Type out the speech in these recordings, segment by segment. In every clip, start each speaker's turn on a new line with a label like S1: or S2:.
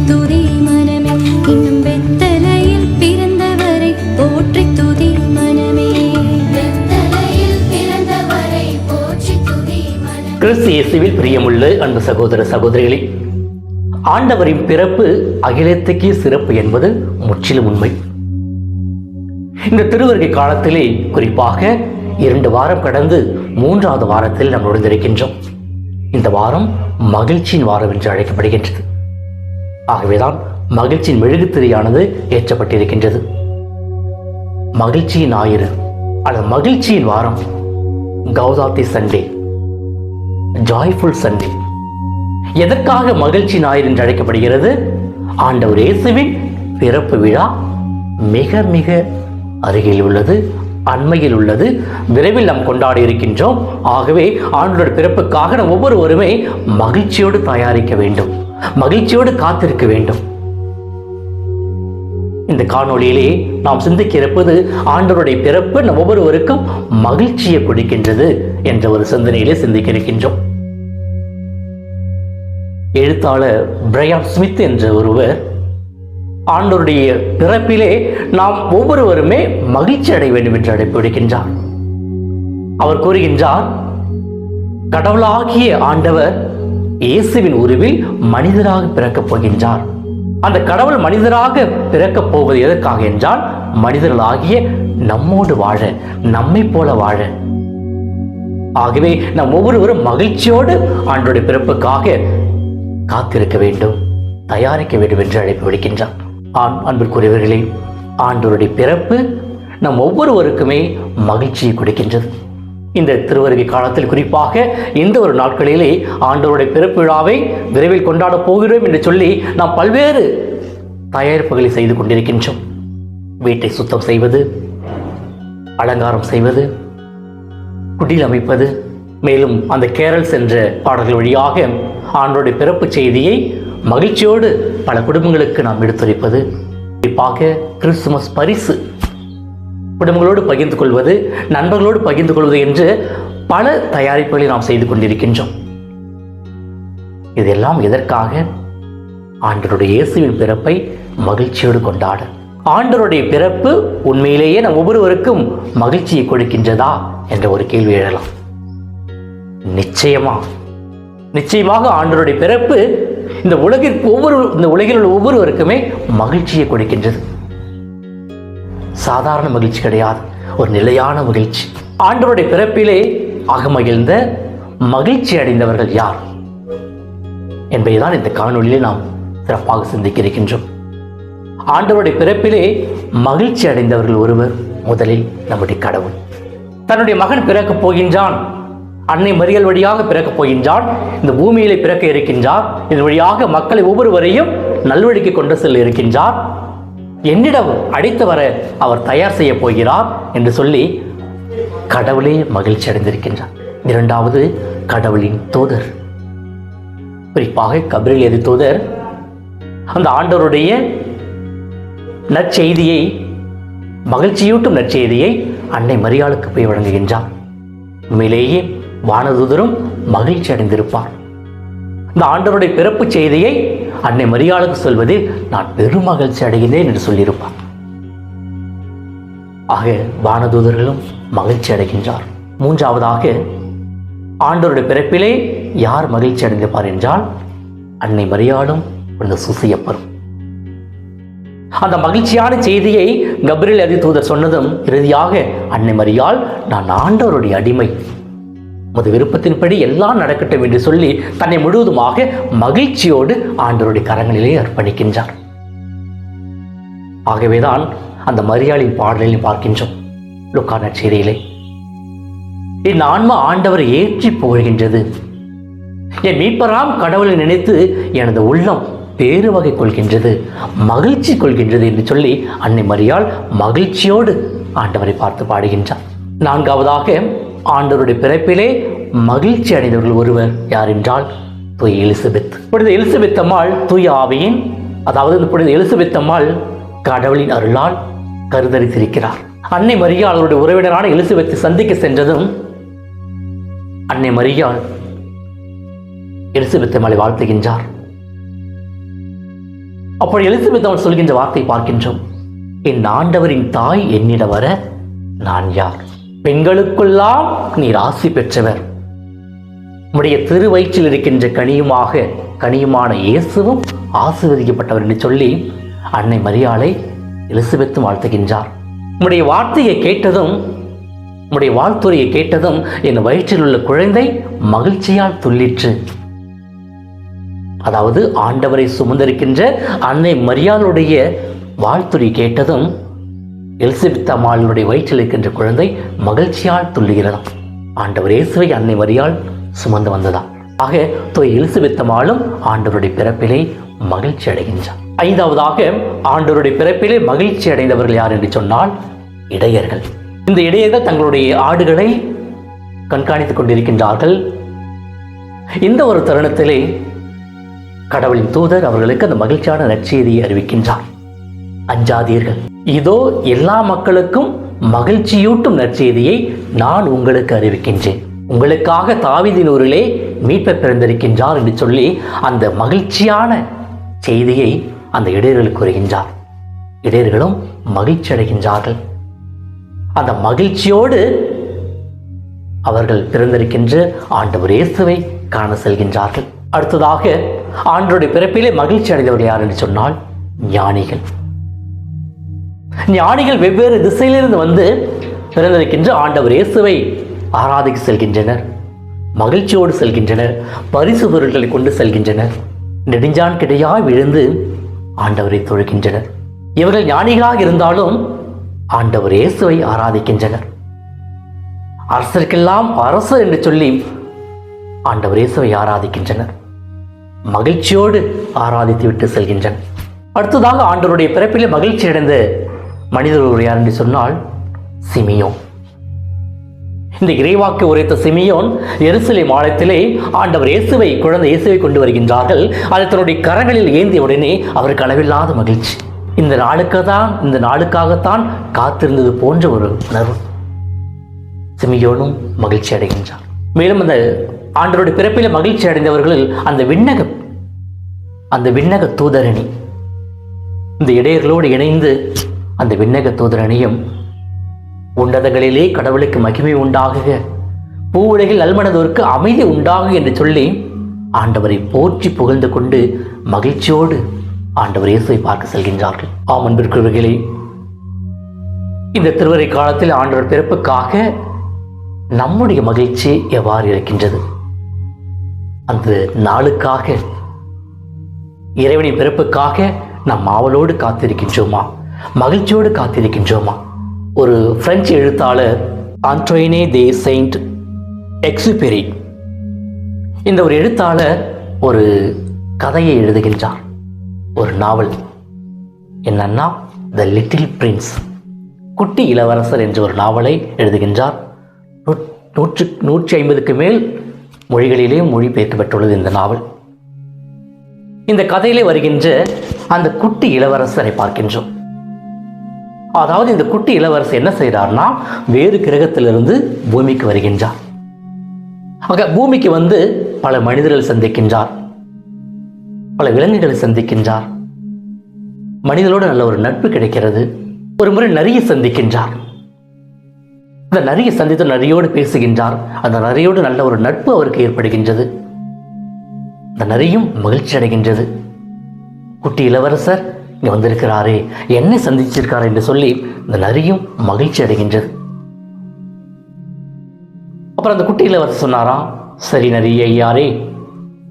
S1: துதி மனமே, இன்னும் வெத்தலையில் பிறந்தவரை போற்றி துதி மனமே. வெத்தலையில் பிறந்தவரை போற்றி துதி மனமே.
S2: கிறிஸ்து இயேசுவில் பிரியமுள்ள அன்பு சகோதர சகோதரிகளே, ஆண்டவரின் பிறப்பு அகிலத்துக்கே சிறப்பு என்பது முற்றிலும் உண்மை. இந்த திருவருகை காலத்திலே குறிப்பாக 2 வாரம் கடந்து 3வது வாரத்தில் நாம் நுழைந்திருக்கின்றோம். இந்த வாரம் மகிழ்ச்சியின் வாரம் என்று அழைக்கப்படுகின்றது. ஆகவேதான் மகிழ்ச்சியின் மெழுகுத்திரையானது ஏற்றப்பட்டிருக்கின்றது. மகிழ்ச்சியின் ஞாயிறு அல்லது மகிழ்ச்சியின் வாரம், கௌதாத்தி சண்டே, ஜாய்ஃபுல் சண்டே. எதற்காக மகிழ்ச்சி ஞாயிறு என்று அழைக்கப்படுகிறது? ஆண்டவர் இயேசுவின் பிறப்பு விழா மிக மிக அருகில் உள்ளது, அண்மையில் உள்ளது, விரைவில் நாம் கொண்டாடி இருக்கின்றோம். ஆகவே ஆண்டவருடைய பிறப்புக்காக நாம் ஒவ்வொருவருமே மகிழ்ச்சியோடு தயாரிக்க வேண்டும், மகிழ்ச்சியோடு காத்திருக்க வேண்டும். இந்த காணொளியிலே நாம் சிந்திக்க இருப்பது ஆண்டவருடைய பிறப்பு நம் ஒவ்வொருவருக்கும் மகிழ்ச்சியை கொடுக்கின்றது என்ற ஒரு சிந்தனையிலே சிந்திக்க இருக்கின்றோம். எழுத்தாளர் பிரையான் ஸ்மித் என்ற ஒருவர் ஆண்டவருடைய பிறப்பிலே நாம் ஒவ்வொருவருமே மகிழ்ச்சி அடைய வேண்டும் என்று அழைப்பு விடுக்கின்றார். அவர் கூறுகின்றார், கடவுளாகிய ஆண்டவர் இயேசுவின் உருவில் மனிதராக பிறக்கப் போகின்றார். அந்த கடவுள் மனிதராக பிறக்கப் போவது எதற்காக என்றால், மனிதர்களாகிய நம்மோடு வாழ, நம்மை போல வாழ. ஆகவே நாம் ஒவ்வொருவரும் மகிழ்ச்சியோடு ஆண்டவருடைய பிறப்புக்காக காத்திருக்க வேண்டும், தயாரிக்க வேண்டும் என்று அழைப்பு விடுக்கின்றார். அன்பிற்குரியவர்களே, ஆண்டவருடைய பிறப்பு நம் ஒவ்வொருவருக்குமே மகிழ்ச்சியை கொடுக்கின்றது. இந்த திருவருகை காலத்தில் குறிப்பாக இந்த ஒரு நாட்களிலே ஆண்டவருடைய பிறப்பு விழாவை விரைவில் கொண்டாட போகிறோம் என்று சொல்லி நாம் பல்வேறு தயாரிப்புகளை செய்து கொண்டிருக்கின்றோம். வீட்டை சுத்தம் செய்வது, அலங்காரம் செய்வது, குடில் அமைப்பது, மேலும் அந்த கேரல்ஸ் என்ற பாடல்கள் வழியாக ஆண்டவருடைய பிறப்பு செய்தியை மகிழ்ச்சியோடு பல குடும்பங்களுக்கு நாம் எடுத்துரைப்பது, குறிப்பாக கிறிஸ்துமஸ் பரிசு குடும்பங்களோடு பகிர்ந்து கொள்வது, நண்பர்களோடு பகிர்ந்து கொள்வது என்று பல தயாரிப்புகளை நாம் செய்து கொண்டிருக்கின்றோம். இதெல்லாம் எதற்காக? ஆண்டவருடைய இயேசுவின் பிறப்பை மகிழ்ச்சியோடு கொண்டாட. ஆண்டவருடைய பிறப்பு உண்மையிலேயே நம் ஒவ்வொருவருக்கும் மகிழ்ச்சியை கொடுக்கின்றதா என்ற ஒரு கேள்வி எழலாம். நிச்சயமாக ஆண்டவருடைய பிறப்பு இந்த உலகில் உள்ள ஒவ்வொருவருக்குமே மகிழ்ச்சியை கொடுக்கின்றது. சாதாரண மகிழ்ச்சி கிடையாது, ஒரு நிலையான மகிழ்ச்சி. ஆண்டவருடைய பிறப்பிலே அகமகிழ்ந்த மகிழ்ச்சி அடைந்தவர்கள் யார் என்பதைதான் இந்த காணொளியிலே நாம் சிறப்பாக சிந்திக்க இருக்கின்றோம். ஆண்டவருடைய பிறப்பிலே மகிழ்ச்சி அடைந்தவர்கள் ஒருவர் முதலில் நம்முடைய கடவுள். தன்னுடைய மகன் பிறக்கப் போகின்றான், அன்னை மரியல் வழியாக பிறக்கப் போகின்றான், இந்த பூமியிலே பிறக்க இருக்கின்றார், இதன் வழியாக மக்களை ஒவ்வொருவரையும் நல்வழிக்கு கொண்டு செல்ல இருக்கின்றார், என்னிடம் அழைத்து வர அவர் தயார் செய்ய போகிறார் என்று சொல்லி கடவுளே மகிழ்ச்சி அடைந்திருக்கின்றார். இரண்டாவது, கடவுளின் தூதர், குறிப்பாக கபிரியேல் ஏதி தூதர் அந்த ஆண்டவருடைய நற்செய்தியை, மகிழ்ச்சியூட்டும் நற்செய்தியை அன்னை மரியாளுக்கு போய் வழங்குகின்றார். உண்மையிலேயே வானதூதரும் மகிழ்ச்சி அடைந்திருப்பார். இந்த ஆண்டவருடைய பிறப்பு செய்தியை அன்னை மரியாளுக்கு சொல்வதில் நான் பெரும் மகிழ்ச்சி அடைகின்றேன் என்று சொல்லியிருப்பார். ஆக வானதூதர்களும் மகிழ்ச்சி அடைகின்றார். மூன்றாவதாக, ஆண்டவருடைய பிறப்பிலே யார் மகிழ்ச்சி அடைந்திருப்பார் என்றால் அன்னை மரியாளும் இந்த சூசையப்பரும். அந்த மகிழ்ச்சியான செய்தியை கபிரியேல் ஏதி தூதர் சொன்னதும் இறுதியாக அன்னை மரியாள், நான் ஆண்டவருடைய அடிமை, உமது விருப்பத்தின்படி எல்லாம் நடக்கட்டும் என்று சொல்லி தன்னை முழுவதுமாக மகிழ்ச்சியோடு ஆண்டவருடைய கரங்களிலே அர்ப்பணிக்கின்றார். ஆகவேதான் அந்த மரியாளின் பாடலில் பார்க்கின்றோம். லூக்கா நற்செய்தியிலே, என் ஆன்மா ஆண்டவரை ஏற்றி புகழ்கின்றது, என் மீட்பராம் கடவுளை நினைத்து எனது உள்ளம் பேரு வகை கொள்கின்றது, மகிழ்ச்சி கொள்கின்றது என்று சொல்லி அன்னை மரியாள் மகிழ்ச்சியோடு ஆண்டவரை பார்த்து பாடுகின்றார். நான்காவதாக, ஆண்டவருடைய பிறப்பிலே மகிழ்ச்சி அடைந்தவர்கள் ஒருவர் யார் என்றால் தூய எலிசபெத். புனித எலிசபெத் அம்மாள் தூய ஆவியின், அதாவது புனித எலிசபெத் அம்மாள் கடவுளின் அருளால் கருதரித்திருக்கிறார். அன்னை மரியாள் அவருடைய உறவினரான எலிசபெத்தை சந்திக்க சென்றதும் அன்னை மரியாள் எலிசபெத் அம்மாளை வாழ்த்துகின்றார். அப்படி எலிசபெத் அவள் சொல்கின்ற வார்த்தை பார்க்கின்றோம், என் ஆண்டவரின் தாய் என்னிட வர நான் யார்? பெண்களுக்கெல்லாம் நீர் ஆசி பெற்றவர், உம்முடைய திருவயிற்றில் இருக்கின்ற கனியுமான இயேசுவும் ஆசீர்வதிக்கப்பட்டவர் என்று சொல்லி அன்னை மரியாளை எலிசபெத்தும் வாழ்த்துகின்றார். உம்முடைய வார்த்தையை கேட்டதும், உம்முடைய வாழ்த்துறையை கேட்டதும் என் வயிற்றில் உள்ள குழந்தை மகிழ்ச்சியால் துள்ளிற்று. அதாவது ஆண்டவரை சுமந்திருக்கின்ற அன்னை மரியாளுடைய வாழ்த்துறை கேட்டதும் எலிசபெத் அம்மாளுடைய வயிற்றில் இருக்கின்ற குழந்தை மகிழ்ச்சியால் துள்ளுகிறதாம். ஆண்டவர் இயேசுவை அன்னை மரியாள் சுமந்து வந்ததாம். ஆக தூய எலிசபெத் அம்மாளும் ஆண்டவருடைய பிறப்பிலே மகிழ்ச்சி அடைகின்றார். ஐந்தாவதாக ஆண்டவருடைய பிறப்பிலே மகிழ்ச்சி அடைந்தவர்கள் யார் என்று சொன்னால் இடையர்கள். இந்த இடையர்கள் தங்களுடைய ஆடுகளை கண்காணித்துக் கொண்டிருக்கின்றார்கள். இந்த ஒரு தருணத்திலே கடவுளின் தூதர் அவர்களுக்கு அந்த மகிழ்ச்சியான நற்செய்தியை அறிவிக்கின்றார். அஞ்சாதீர்கள், இதோ எல்லா மக்களுக்கும் மகிழ்ச்சியூட்டும் நற்செய்தியை நான் உங்களுக்கு அறிவிக்கின்றேன். உங்களுக்காக தாவீதின் ஊரிலே மீட்பர் பிறந்திருக்கின்றார் என்று சொல்லி அந்த மகிழ்ச்சியான செய்தியை அந்த இடையர்களுக்கு கூறுகின்றார். இடையர்களும் மகிழ்ச்சி அடைகின்றார்கள். அந்த மகிழ்ச்சியோடு அவர்கள் பிறந்திருக்கின்ற ஆண்டவர் இயேசுவை காண செல்கின்றார்கள். அடுத்ததாக ஆண்டவருடைய பிறப்பிலே மகிழ்ச்சி அடைந்தவர்கள் யார் என்று சொன்னால் ஞானிகள். ஞானிகள் வெவ்வேறு திசையிலிருந்து வந்து பிறந்திருக்கின்ற ஆண்டவர் இயேசுவை ஆராதிக்க செல்கின்றனர், மகிழ்ச்சியோடு செல்கின்றனர், பரிசு பொருட்களை கொண்டு செல்கின்றனர், நெடுஞ்சான் கிடையாய் விழுந்து ஆண்டவரை தொழுகின்றனர். இவர்கள் ஞானிகளாக இருந்தாலும் ஆண்டவர் இயேசுவை ஆராதிக்கின்றனர். அரசருக்கெல்லாம் அரசர் என்று சொல்லி ஆண்டவர் இயேசுவை ஆராதிக்கின்றனர், மகிழ்ச்சியோடு ஆராதித்து விட்டு செல்கின்றனர். அடுத்ததாக ஆண்டவருடைய பிறப்பிலே மகிழ்ச்சி அடைந்த மனிதர்கள் யார் என்று சொன்னால் சிமியோன். இந்த இறைவாக்கு உரைத்த சிமியோன் எருசலேம் ஆலயத்திலே ஆண்டவர் இயேசுவை, குழந்தை இயேசுவை கொண்டு வருகின்றார்கள். அதை தன்னுடைய கரங்களில் ஏந்திய உடனே அவருக்கு அளவில்லாத மகிழ்ச்சி. இந்த நாளுக்காகத்தான் காத்திருந்தது போன்ற ஒரு உணர்வு. சிமியோனும் மகிழ்ச்சி அடைகின்றார். மேலும் அந்த ஆண்டவருடைய பிறப்பிலே மகிழ்ச்சி அடைந்தவர்களில் அந்த விண்ணக தூதரணி, இந்த இடையர்களோடு இணைந்து அந்த விண்ணக தூதரணியும் உன்னதங்களிலே கடவுளுக்கு மகிமை உண்டாகுக, பூவுலகில் நல்மனதோருக்கு அமைதி உண்டாகுக என்று சொல்லி ஆண்டவரை போற்றி புகழ்ந்து கொண்டு மகிழ்ச்சியோடு ஆண்டவர் இயேசுவை பார்க்க செல்கின்றார்கள். அன்பிற்குரியவர்களே, இந்த திருவரை காலத்தில் ஆண்டவர் பிறப்புக்காக நம்முடைய மகிழ்ச்சி எவ்வாறு இருக்கின்றது? அந்த நாளுக்காக, இறைவனின் பிறப்புக்காக நாம் ஆவலோடு காத்திருக்கின்றோமா? மகிழ்ச்சியோடு காத்திருக்கின்றோமா? ஒரு பிரெஞ்சு எழுத்தாளர் ஆண்டோயினே தே செயின்ட் எக்ஸுபெரி, இந்த ஒரு எழுத்தாளர் ஒரு கதையை எழுதுகின்றார், ஒரு நாவல். என்னன்னா த லிட்டில் பிரின்ஸ், குட்டி இளவரசர் என்ற ஒரு நாவலை எழுதுகின்றார். 150க்கு மேல் மொழிகளிலே மொழிபெயர்க்கப்பட்டுள்ளது இந்த நாவல். இந்த கதையிலே வருகின்ற அந்த குட்டி இளவரசரை பார்க்கின்றோம். அதாவது இந்த குட்டி இளவரசர் என்ன செய்கிறார்னா, வேறு கிரகத்திலிருந்து பூமிக்கு வருகின்றார். ஆக பூமிக்கு வந்து பல மனிதர்களை சந்திக்கின்றார், பல விலங்குகளை சந்திக்கின்றார். மனிதர்களோடு நல்ல ஒரு நட்பு கிடைக்கிறது. ஒரு முறை நரியை சந்திக்கின்றார். அந்த நரியை சந்தித்து நரியோடு பேசுகின்றார். அந்த நரியோடு நல்ல ஒரு நட்பு அவருக்கு ஏற்படுகின்றது. அந்த நரியும் மகிழ்ச்சி அடைகின்றது. குட்டி இளவரசர் இங்கே வந்திருக்கிறாரே, என்னை சந்திச்சிருக்காரு என்று சொல்லி இந்த நரியும் மகிழ்ச்சி அடைகின்றது. அப்புறம் அந்த குட்டி இளவரசர் சொன்னாராம், சரி நரி ஐயாரே,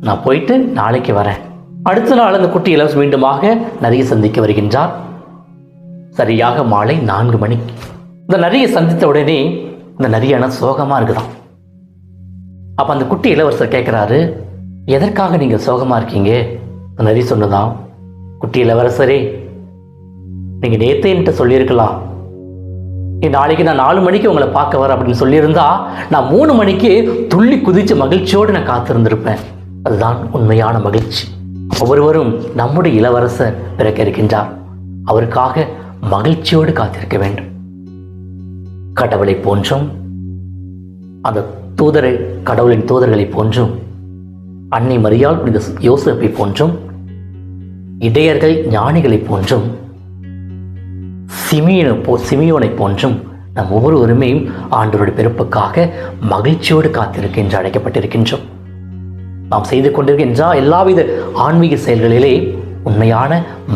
S2: நான் போயிட்டு நாளைக்கு வரேன். அடுத்த நாள் அந்த குட்டி இளவரசர் மீண்டுமாக நரியை சந்திக்க வருகின்றார். சரியாக மாலை 4 மணிக்கு இந்த நரியை சந்தித்த உடனே இந்த நரியான சோகமாக இருக்குதான். அப்போ அந்த குட்டி இளவரசர் கேட்குறாரு, எதற்காக நீங்கள் சோகமாக இருக்கீங்க? அந்த நரி சொன்னதான், குட்டி இளவரசரே, நீங்கள் நேற்றே என்கிட்ட சொல்லியிருக்கலாம், நாளைக்கு நான் 4 மணிக்கு உங்களை பார்க்க வரேன் அப்படின்னு சொல்லியிருந்தா நான் 3 மணிக்கு துள்ளி குதிச்சு மகிழ்ச்சியோடு நான் காத்திருந்திருப்பேன். அதுதான் உண்மையான மகிழ்ச்சி. ஒவ்வொருவரும் நம்முடைய இளவரசர் பிறக்க இருக்கின்றார், அவருக்காக மகிழ்ச்சியோடு காத்திருக்க வேண்டும். கடவுளை போன்றும் அந்த கடவுளின் தூதர்களை போன்றும் அன்னை மரியாள் புனித யோசேப்பை போன்றும் இடையர்கள் ஞானிகளைப் போன்றும் சிமியோனை போன்றும் நம் ஒவ்வொருவருமே ஆண்டவருடைய பிறப்புக்காக மகிழ்ச்சியோடு காத்திருக்க என்று அழைக்கப்பட்டிருக்கின்றோம். நாம் செய்து கொண்டிருக்கின்ற எல்லாவித ஆன்மீக செயல்களிலே உண்மையான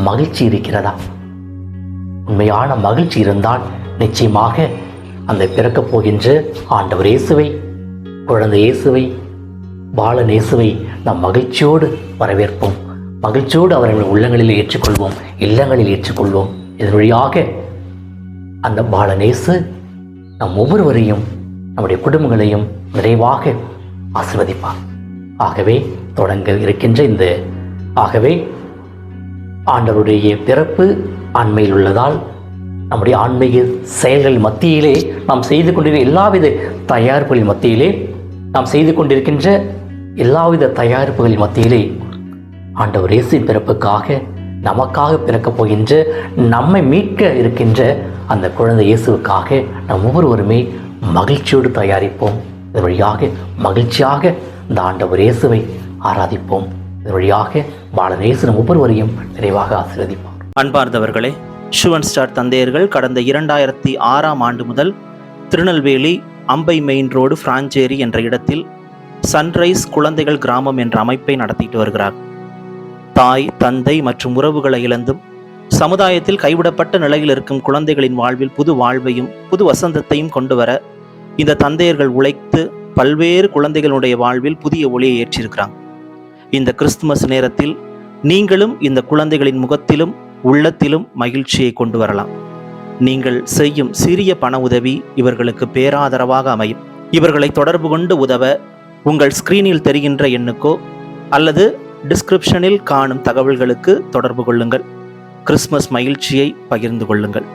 S2: மகிழ்ச்சி இருக்கிறதா? உண்மையான மகிழ்ச்சி இருந்தால் நிச்சயமாக அந்த பிறக்கப் போகின்ற ஆண்டவர் இயேசுவை, குழந்தை இயேசுவை, பாலன் இயேசுவை நாம் மகிழ்ச்சியோடு வரவேற்போம். மகிழ்ச்சியோடு அவர்கள் உள்ளங்களில் ஏற்றுக்கொள்வோம், இல்லங்களில் ஏற்றுக்கொள்வோம். இதன் வழியாக அந்த பாலன் இயேசு நம் ஒவ்வொருவரையும், நம்முடைய குடும்பங்களையும் நிறைவாக ஆசீர்வதிப்பார். ஆகவே தொடங்க இருக்கின்ற ஆகவே ஆண்டவருடைய பிறப்பு அண்மையில் உள்ளதால் நம்முடைய ஆன்மீக செயல்கள் மத்தியிலே நாம் செய்து கொண்டிருக்கிற எல்லாவித தயாரிப்புகளின் மத்தியிலே நாம் செய்து கொண்டிருக்கின்ற எல்லாவித தயாரிப்புகளின் மத்தியிலே ஆண்டவர் இயேசுவின் பிறப்புக்காக, நமக்காக பிறக்கப் போகின்ற, நம்மை மீட்க இருக்கின்ற அந்த குழந்தை இயேசுவுக்காக நாம் ஒவ்வொருவருமே மகிழ்ச்சியோடு தயாரிப்போம். இதன் வழியாக மகிழ்ச்சியாக இந்த ஆண்டவர் இயேசுவை ஆராதிப்போம். இதன் வழியாக பாலன் இயேசு நம் ஒவ்வொருவரையும் நிறைவாக ஆசீர்வதிப்பார்.
S3: அன்பார்ந்தவர்களே, ஷுவன் ஸ்டார் தந்தையர்கள் கடந்த 2006 ஆண்டு முதல் திருநெல்வேலி அம்பை மெயின் ரோடு பிராஞ்சேரி என்ற இடத்தில் சன்ரைஸ் குழந்தைகள் கிராமம் என்ற அமைப்பை நடத்திட்டு வருகிறார். தாய், தந்தை மற்றும் உறவுகளை இழந்தும் சமுதாயத்தில் கைவிடப்பட்ட நிலையில் இருக்கும் குழந்தைகளின் வாழ்வில் புது வாழ்வையும் புது வசந்தத்தையும் கொண்டு வர இந்த தந்தையர்கள் உழைத்து பல்வேறு குழந்தைகளுடைய வாழ்வில் புதிய ஒளியை ஏற்றிருக்கிறாங்க. இந்த கிறிஸ்துமஸ் நேரத்தில் நீங்களும் இந்த குழந்தைகளின் முகத்திலும் உள்ளத்திலும் மகிழ்ச்சியை கொண்டு வரலாம். நீங்கள் செய்யும் சிறிய பண உதவி இவர்களுக்கு பேராதரவாக அமையும். இவர்களை தொடர்பு கொண்டு உதவ உங்கள் ஸ்கிரீனில் தெரிகின்ற எண்ணுக்கோ அல்லது டிஸ்கிரிப்ஷனில் காணும் தகவல்களுக்கு தொடர்பு கொள்ளுங்கள். கிறிஸ்துமஸ் மகிழ்ச்சியை பகிர்ந்து கொள்ளுங்கள்.